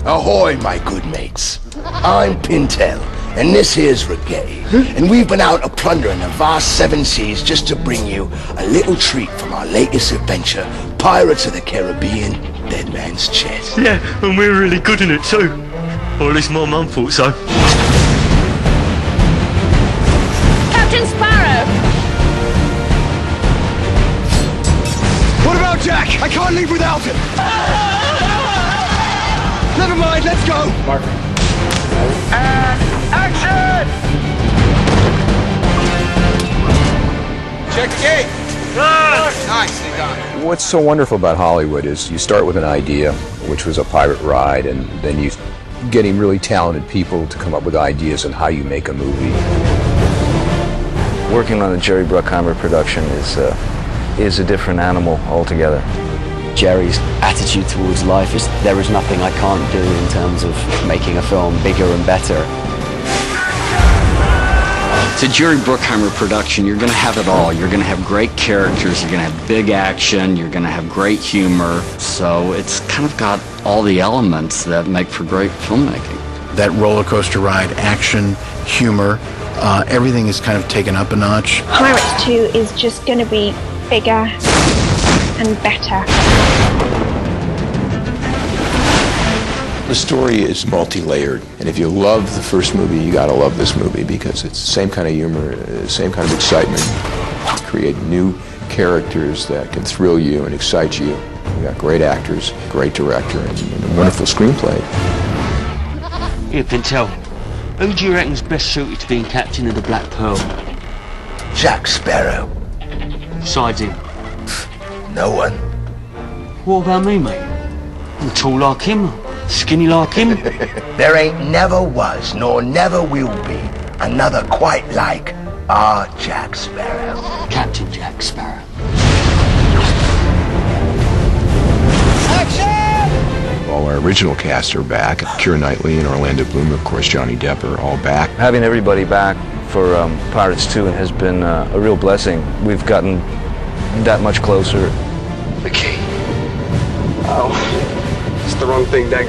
Ahoy, my good mates. I'm Pintel, and this here's Rigetti. And we've been out a-plundering the vast seven seas just to bring you a little treat from our latest adventure, Pirates of the Caribbean, Dead Man's Chest. Yeah, and we're really good in it too. Or at least my mum thought so. Captain Sparrow! What about Jack? I can't leave without him. Never mind, let's go. Mark. And action! Check the gate. Nicely done. What's so wonderful about Hollywood is you start with an idea, which was a pirate ride, and then you getting really talented people to come up with ideas on how you make a movie. Working on a Jerry Bruckheimer production is a different animal altogether. Jerry's attitude towards life is there is nothing I can't do in terms of making a film bigger and better. It's a Jerry Bruckheimer production. You're going to have it all. You're going to have great characters. You're going to have big action. You're going to have great humor. So it's kind of got all the elements that make for great filmmaking. That roller coaster ride, action, humor, everything is kind of taken up a notch. Pirates 2 is just going to be bigger and better. The story is multi-layered, and if you love the first movie, you gotta love this movie because it's the same kind of humor, same kind of excitement. Create new characters that can thrill you and excite you. We got great actors, great director, and a wonderful screenplay. Here, Pintel. Who do you reckon's best suited to being captain of the Black Pearl? Jack Sparrow. Besides him? No one. What about me, mate? I'm tall like him, skinny like him. There ain't never was, nor never will be, another quite like our Jack Sparrow. Captain Jack Sparrow. All our original cast are back. Keira Knightley and Orlando Bloom, of course, Johnny Depp are all back. Having everybody back for Pirates 2 has been a real blessing. We've gotten that much closer. The key. Oh, it's the wrong thing, Dad.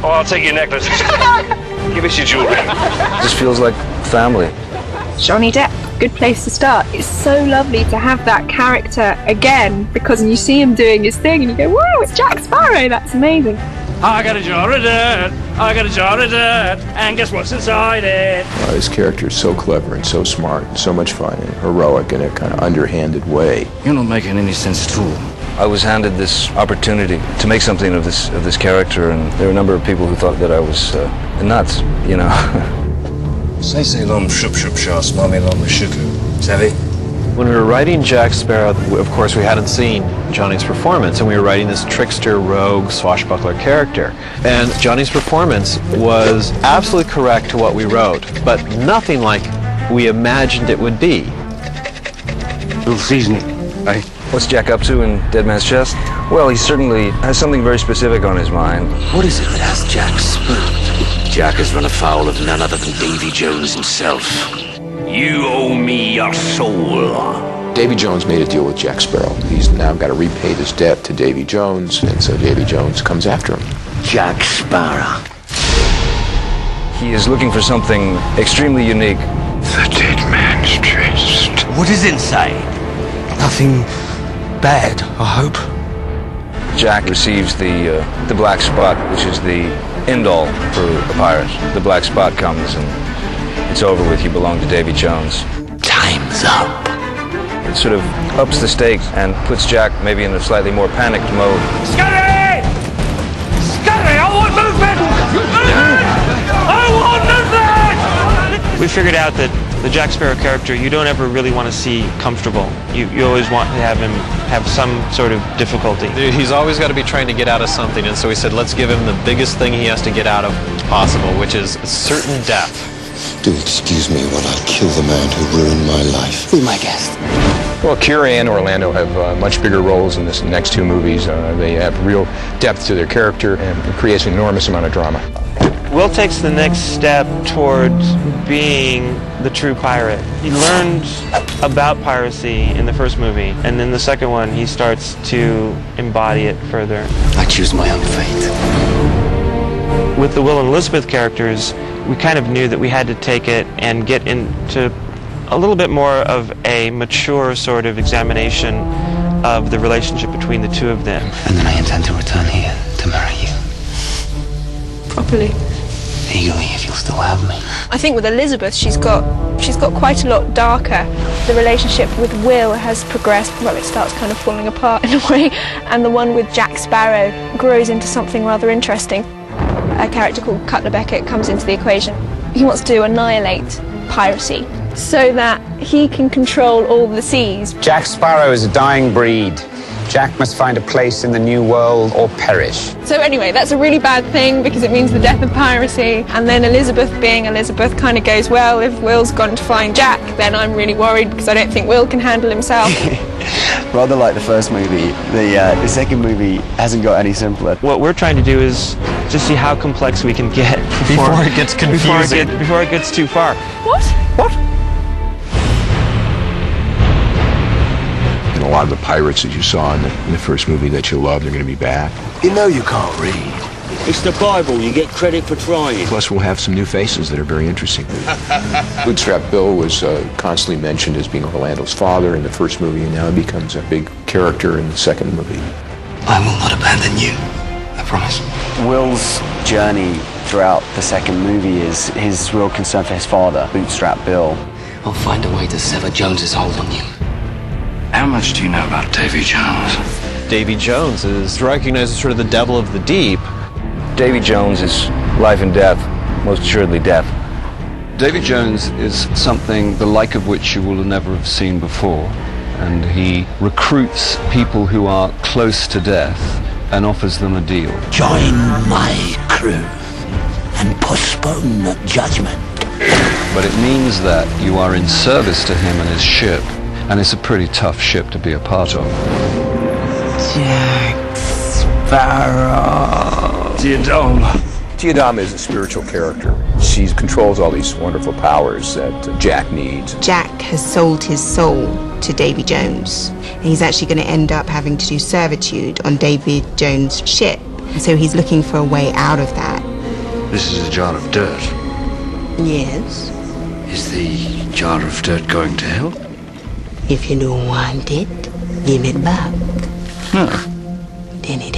Oh, I'll take your necklace. Give us your jewelry. It just feels like family. Johnny Depp, good place to start. It's so lovely to have that character again because you see him doing his thing and you go, wow, it's Jack Sparrow, that's amazing. I got a jar of dirt, I got a jar of dirt, and guess what's inside it? His character is so clever and so smart and so much fun and heroic in a kind of underhanded way. You're not making any sense at all. I was handed this opportunity to make something of this character, and there were a number of people who thought that I was nuts, you know. Say lom shup shup shah smami lom shuku. Savvy? When we were writing Jack Sparrow, of course we hadn't seen Johnny's performance, and we were writing this trickster, rogue, swashbuckler character. And Johnny's performance was absolutely correct to what we wrote, but nothing like we imagined it would be. A little seasoning, eh? What's Jack up to in Dead Man's Chest? Well, he certainly has something very specific on his mind. What is it that has Jack spooked? Jack has run afoul of none other than Davy Jones himself. You owe me your soul. Davy Jones made a deal with Jack Sparrow. He's now got to repay this debt to Davy Jones, and so Davy Jones comes after him. Jack Sparrow. He is looking for something extremely unique. The dead man's chest. What is inside? Nothing bad, I hope. Jack receives the black spot, which is the end-all for a pirate. The black spot comes and it's over with. You belong to Davy Jones. Time's up. It sort of ups the stakes and puts Jack maybe in a slightly more panicked mode. Scurry! Scurry! I want movement! I want movement! We figured out that the Jack Sparrow character, you don't ever really want to see comfortable. You always want to have him have some sort of difficulty. He's always got to be trying to get out of something, and so we said, let's give him the biggest thing he has to get out of possible, which is certain death. Do excuse me while I kill the man who ruined my life. Be my guest. Well, Keira and Orlando have much bigger roles in this next two movies. They have real depth to their character and it creates an enormous amount of drama. Will takes the next step towards being the true pirate. He learned about piracy in the first movie, and in the second one he starts to embody it further. I choose my own fate. With the Will and Elizabeth characters, we kind of knew that we had to take it and get into a little bit more of a mature sort of examination of the relationship between the two of them. And then I intend to return here to marry you. Properly. Legally, if you'll still have me. I think with Elizabeth, she's got quite a lot darker. The relationship with Will has progressed, well, it starts kind of falling apart in a way, and the one with Jack Sparrow grows into something rather interesting. A character called Cutler Beckett comes into the equation. He wants to annihilate piracy so that he can control all the seas. Jack Sparrow is a dying breed. Jack must find a place in the new world or perish. So anyway, that's a really bad thing because it means the death of piracy. And then Elizabeth, being Elizabeth, kind of goes, well, if Will's gone to find Jack, then I'm really worried because I don't think Will can handle himself. Rather like the first movie, the second movie hasn't got any simpler. What we're trying to do is just see how complex we can get before it gets confusing. Before it gets too far. What? And a lot of the pirates that you saw in the first movie that you loved are going to be back. You know you can't read. It's the Bible. You get credit for trying. Plus, we'll have some new faces that are very interesting. Bootstrap Bill was constantly mentioned as being Orlando's father in the first movie, and now he becomes a big character in the second movie. I will not abandon you. I promise. Will's journey throughout the second movie is his real concern for his father, Bootstrap Bill. I'll find a way to sever Jones's hold on you. How much do you know about Davy Jones? Davy Jones is recognized as sort of the devil of the deep. Davy Jones is life and death, most assuredly death. Davy Jones is something the like of which you will never have seen before, and he recruits people who are close to death and offers them a deal. Join my crew and postpone judgment. But it means that you are in service to him and his ship, and it's a pretty tough ship to be a part of. Jack Sparrow. Diadem is a spiritual character. She controls all these wonderful powers that Jack needs. Jack has sold his soul to Davy Jones. And he's actually going to end up having to do servitude on Davy Jones' ship. And so he's looking for a way out of that. This is a jar of dirt. Yes. Is the jar of dirt going to hell? If you don't want it, give it back. No. Then it